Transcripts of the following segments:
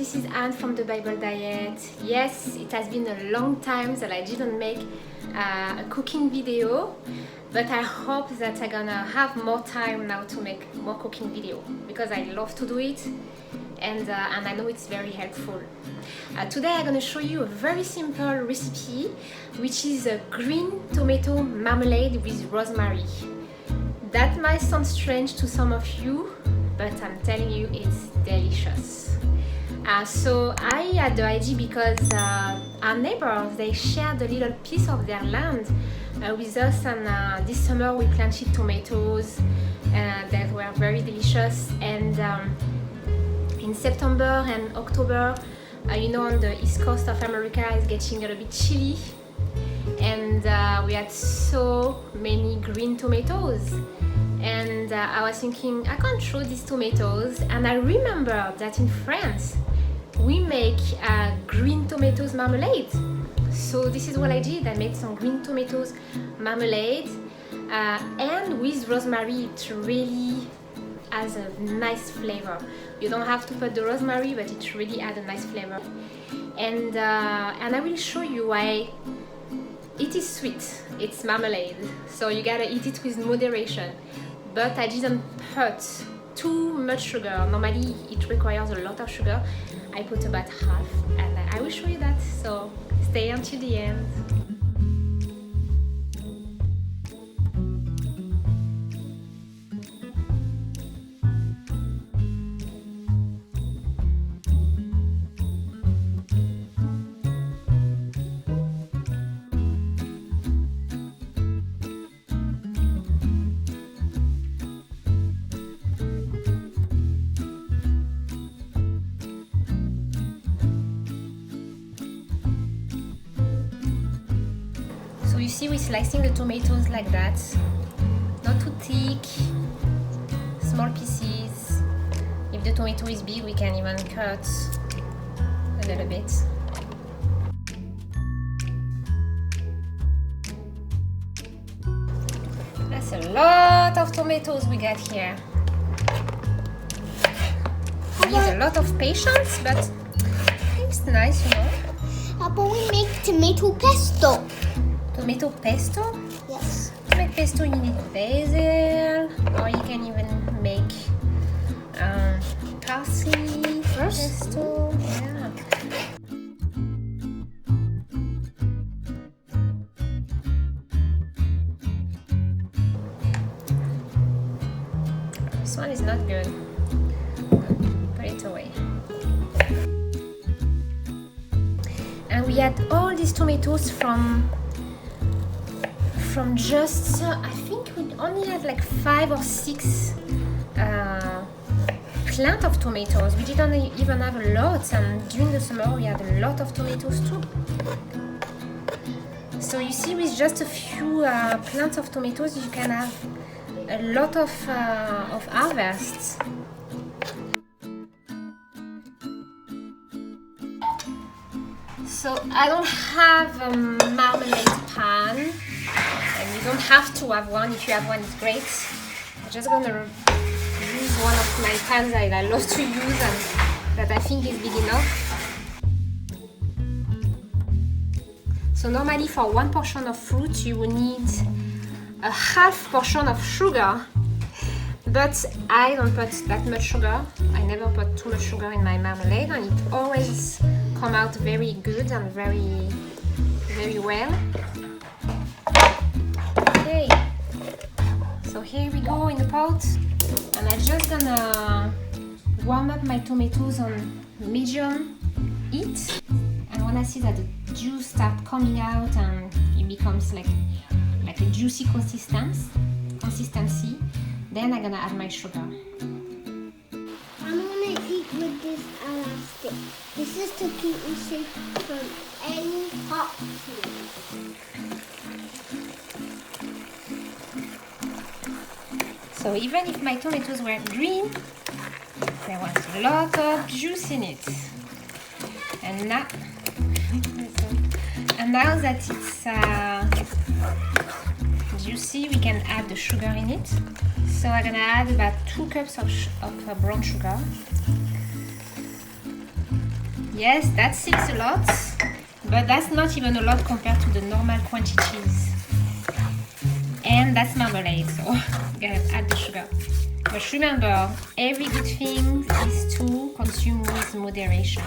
this is Anne from the Bible Diet. Yes, it has been a long time that I didn't make a cooking video, but I hope that I'm gonna have more time now to make more cooking video because I love to do it and I know it's very helpful. Today I'm gonna show you a very simple recipe, which is a green tomato marmalade with rosemary. That might sound strange to some of you, but I'm telling you it's delicious. So I had the idea because our neighbors, they shared a little piece of their land with us, and this summer we planted tomatoes that were very delicious. And in September and October, you know, on the east coast of America it's getting a little bit chilly, and we had so many green tomatoes. And I was thinking, I can't throw these tomatoes. And I remember that in France we make green tomatoes marmalade. So this is what I did. I made some green tomatoes marmalade, and with rosemary it really has a nice flavor. You don't have to put the rosemary, but it really adds a nice flavor. And I will show you why. It is sweet, it's marmalade, so you gotta eat it with moderation. But I didn't put too much sugar. Normally it requires a lot of sugar. I put about half, and I will show you that, so stay until the end. So you see, we're slicing the tomatoes like that, not too thick, small pieces. If the tomato is big, we can even cut a little bit. That's a lot of tomatoes we got here. It needs a lot of patience, but it's nice, you know. How about we make tomato pesto? Tomato pesto? Yes. To make pesto you need basil, or you can even make parsley pesto. Yeah. This one is not good. Put it away. And we had all these tomatoes from just, I think we only had like 5 or 6 plants of tomatoes. We didn't even have a lot, and during the summer we had a lot of tomatoes too. So you see, with just a few plants of tomatoes you can have a lot of harvests. So I don't have a marmalade pan, and you don't have to have one. If you have one, it's great. I'm just gonna use one of my pans that I love to use and that I think is big enough. So normally for 1 portion of fruit you will need a half portion of sugar, but I don't put that much sugar. I never put too much sugar in my marmalade, and it always come out very good and very well. Okay, so here we go in the pot, and I'm just gonna warm up my tomatoes on medium heat, and when I see that the juice start coming out and it becomes like a juicy consistency, then I'm gonna add my sugar. I'm gonna eat with this elastic. This is to keep me safe from any hot food. So even if my tomatoes were green, there was a lot of juice in it. And now that it's juicy, we can add the sugar in it. So I'm gonna add about 2 cups of brown sugar. Yes, that seems a lot, but that's not even a lot compared to the normal crunchy cheese. And that's marmalade, so I'm gonna add the sugar. But remember, every good thing is to consume with moderation.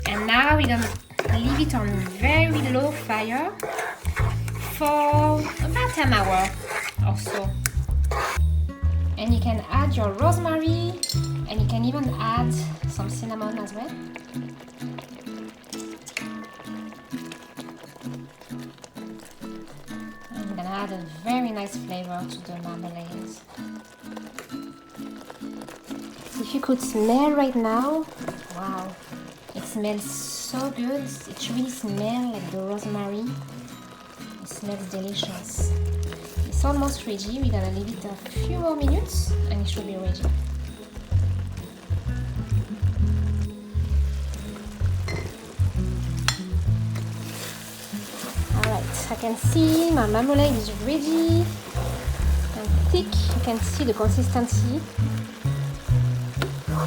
And now we're gonna leave it on very low fire for about an hour or so. And you can add your rosemary, and you can even add some cinnamon as well. I'm gonna add a very nice flavor to the marmalade. If you could smell right now, wow, it smells so good. It really smells like the rosemary. It smells delicious. It's almost ready. We're gonna leave it a few more minutes and it should be ready. Alright, I can see my marmalade is ready and thick. You can see the consistency.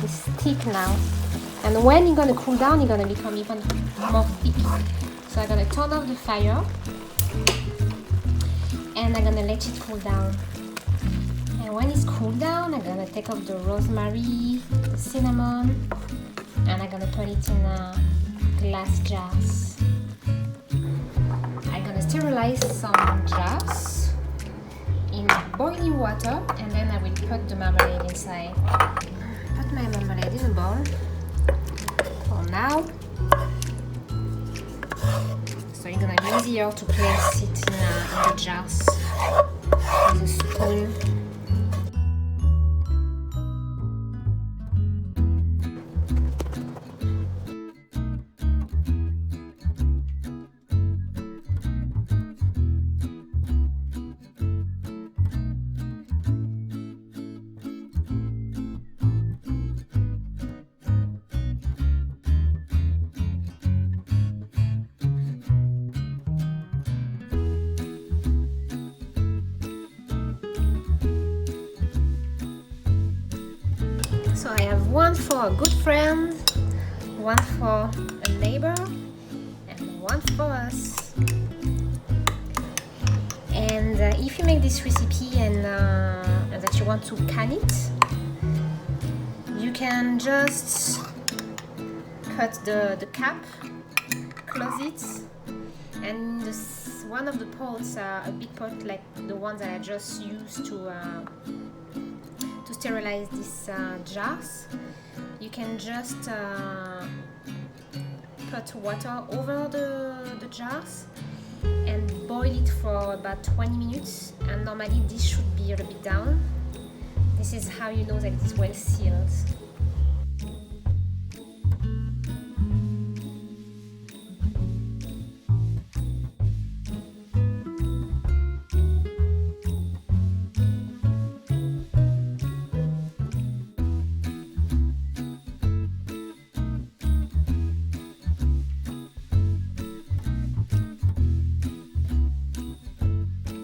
It's thick now. And when it's gonna cool down, it's gonna become even more thick. So I'm gonna turn off the fire. And I'm gonna let it cool down. And when it's cooled down, I'm gonna take off the rosemary, the cinnamon, and I'm gonna put it in glass jars. I'm gonna sterilize some jars in boiling water, and then I will put the marmalade inside. Put my marmalade in a bowl for now. So it's gonna be easier to place it in the jars with a spoon. So I have one for a good friend, one for a neighbor, and one for us. And if you make this recipe and that you want to can it, you can just cut the cap, close it, and one of the pots, a big pot like the ones that I just used to sterilize these jars, you can just put water over the jars and boil it for about 20 minutes, and normally this should be a little bit down. This is how you know that it is well sealed.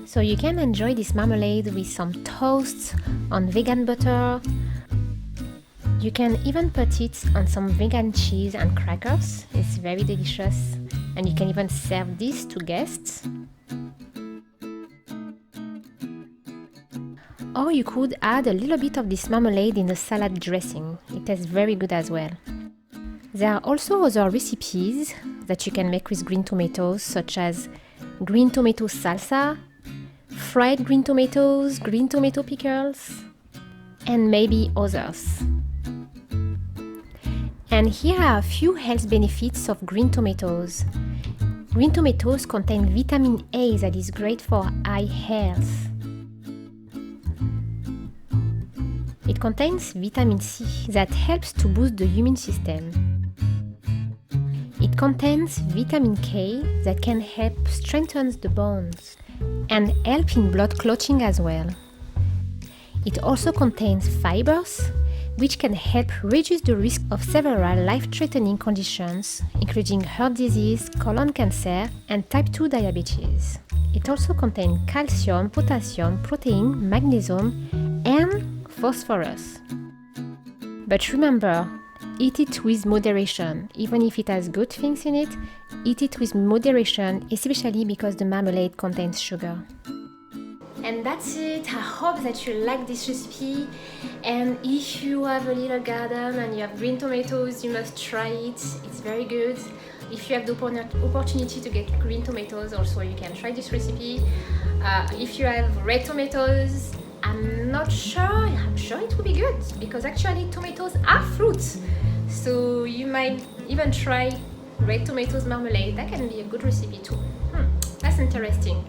So you can enjoy this marmalade with some toast on vegan butter. You can even put it on some vegan cheese and crackers. It's very delicious. And you can even serve this to guests. Or you could add a little bit of this marmalade in the salad dressing. It tastes very good as well. There are also other recipes that you can make with green tomatoes, such as green tomato salsa, fried green tomatoes, green tomato pickles, and maybe others. And here are a few health benefits of green tomatoes. Green tomatoes contain vitamin A that is great for eye health. It contains vitamin C that helps to boost the immune system. It contains vitamin K that can help strengthen the bones and help in blood clotting as well. It also contains fibers, which can help reduce the risk of several life-threatening conditions, including heart disease, colon cancer, and type 2 diabetes. It also contains calcium, potassium, protein, magnesium, and phosphorus. But remember, eat it with moderation. Even if it has good things in it, eat it with moderation, especially because the marmalade contains sugar. And that's it. I hope that you like this recipe, and if you have a little garden and you have green tomatoes, you must try it. It's very good. If you have the opportunity to get green tomatoes also, you can try this recipe. If you have red tomatoes, I'm sure it will be good, because actually tomatoes are fruits, so you might even try red tomatoes marmalade. That can be a good recipe too. That's interesting.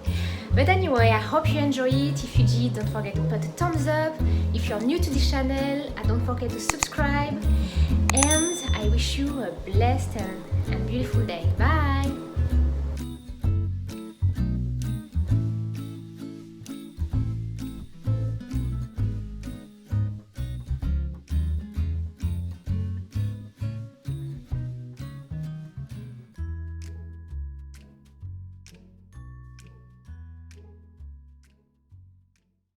But anyway, I hope you enjoy it. If you did, don't forget to put a thumbs up. If you're new to this channel, don't forget to subscribe. And I wish you a blessed and beautiful day. Bye!